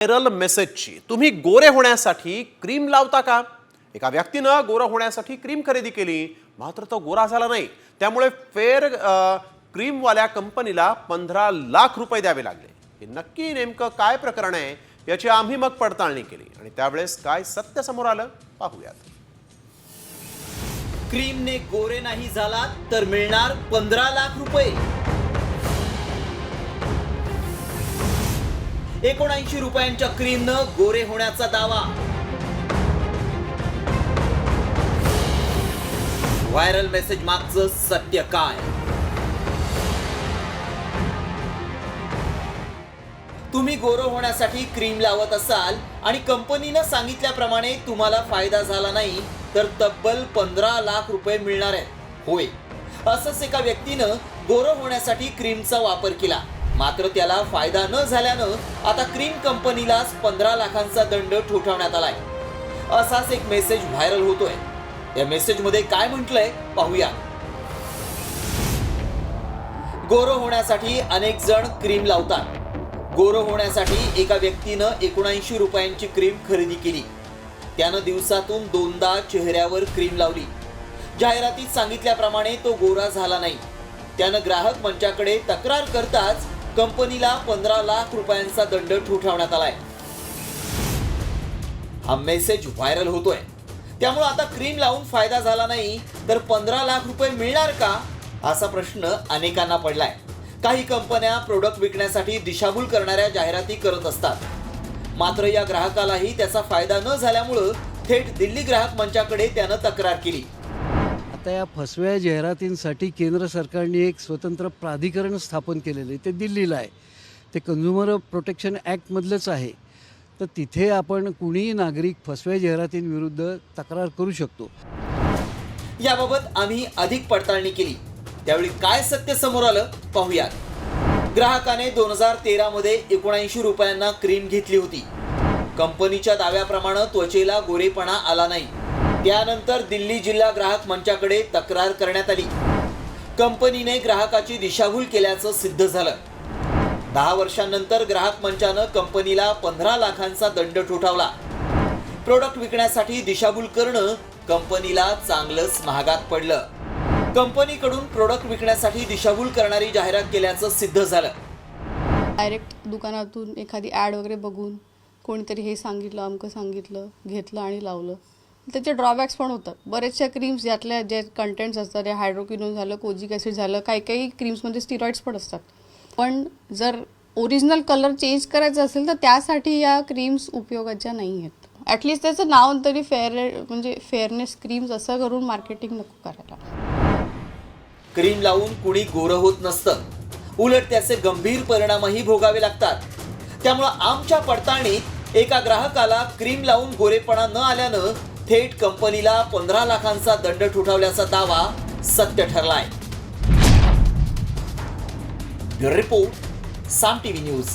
Viral मेसेजची तुम्ही गोरे होण्यासाठी cream लावता का? एका व्यक्तीनं गोरा होण्यासाठी क्रीम खरेदी केली, मात्र तो गोरा झाला नाही. त्यामुळे फेअर क्रीमवाल्या कंपनीला 15 लाख रुपये द्यावे लागले. हे नक्की नेमकं काय प्रकरण आहे याची आम्ही मग पडताळणी केली आणि त्यावेळेस काय सत्य समोर आलं पाहूयात. क्रीमने गोरे नाही झाला तर मिळणार 15 लाख रुपये. 79 रुपयांच्या क्रीमनं गोरे होण्याचा दावा. व्हायरल मेसेज मागचं सत्य काय? तुम्ही गोरे होण्यासाठी क्रीम लावत असाल आणि कंपनीनं सांगितल्याप्रमाणे तुम्हाला फायदा झाला नाही तर तब्बल 15 लाख रुपये मिळणार आहेत. होय, असंच एका व्यक्तीनं गोरं होण्यासाठी क्रीमचा वापर केला, मात्र त्याला फायदा न झाल्यानं आता क्रीम कंपनीलाच 15 लाखांचा दंड ठोठावण्यात आलाय. असाच एक मेसेज व्हायरल होतोय. या मेसेजमध्ये काय म्हटलंय पाहूया. गोरं होण्यासाठी अनेक जण क्रीम लावतात. गोरं होण्यासाठी एका व्यक्तीनं 79 रुपयांची क्रीम खरेदी केली. त्यानं दिवसातून 2दा चेहऱ्यावर क्रीम लावली. जाहिरातीत सांगितल्याप्रमाणे तो गोरा झाला नाही. त्यानं ग्राहक मंचाकडे तक्रार करताच कंपनीला 15 लाख रुपयांचा दंड ठोठावण्यात आलाय. हा मेसेज व्हायरल होतोय. त्यामुळे आता क्रीम लावून फायदा झाला नाही तर 15 लाख रुपये मिळणार का, असा प्रश्न अनेकांना पडलाय. काही कंपन्या प्रोडक्ट विकण्यासाठी दिशाभूल करणाऱ्या जाहिराती करत असतात, मात्र या ग्राहकालाही त्याचा फायदा न झाल्यामुळं थेट दिल्ली ग्राहक मंचाकडे त्यानं तक्रार केली. आता या फसव्या जाहिरातींसाठी केंद्र सरकारने एक स्वतंत्र प्राधिकरण स्थापन केलेलं आहे. ते दिल्लीला आहे. ते कन्झ्युमर प्रोटेक्शन ॲक्टमधलंच आहे. तर तिथे आपण कुणीही नागरिक फसव्या जाहिरातींविरुद्ध तक्रार करू शकतो. याबाबत आम्ही अधिक पडताळणी केली. त्यावेळी काय सत्य समोर आलं पाहूयात. ग्राहकाने 2013 मध्ये 79 रुपयांना क्रीम घेतली होती. कंपनीच्या दाव्याप्रमाणे त्वचेला गोरेपणा आला नाही. त्यानंतर दिल्ली जिल्हा ग्राहक मंचाकडे तक्रार करण्यात आली. कंपनीने ग्राहकाची दिशाभूल केल्याचं सिद्ध झालं. 10 वर्षांनंतर ग्राहक मंचानं कंपनीला 15 लाखांचा दंड ठोठावला. प्रोडक्ट विकण्यासाठी दिशाभूल करणं कंपनीला चांगलंच महागात पडलं. कंपनीकडून प्रोडक्ट विकण्यासाठी दिशाभूल करणारी जाहिरात केल्याचं सिद्ध झालं. डायरेक्ट दुकानातून एखादी ॲड वगैरे बघून कोणीतरी हे सांगितलं, अमकं सांगितलं, घेतलं आणि लावलं. त्याचे ड्रॉबॅक्स पण होतात. बरेचशा क्रीम्स ज्यातल्या जे कंटेंट्स असतात, या हायड्रोक्विनोन झालं, कोजिक ॲसिड झालं, काही काही क्रीम्समध्ये स्टिरॉइड्स पण असतात. पण जर ओरिजिनल कलर चेंज करायचा असेल तर त्यासाठी या क्रीम्स उपयोगाच्या नाही आहेत. ॲटलिस्ट त्याचं नाव तरी फेअरनेस क्रीम्स असं करून मार्केटिंग नको करायला. क्रीम लावून कुणी गोरं होत नसतं, उलट त्याचे गंभीर परिणामही भोगावे लागतात. त्यामुळं आमच्या पडताळणीत एका ग्राहकाला क्रीम लावून गोरेपणा न आल्यानं थेट कंपनीला 15 लाखांचा दंड ठोठावल्याचा दावा सत्य ठरलाय. ब्युरो रिपोर्ट, साम टीव्ही न्यूज.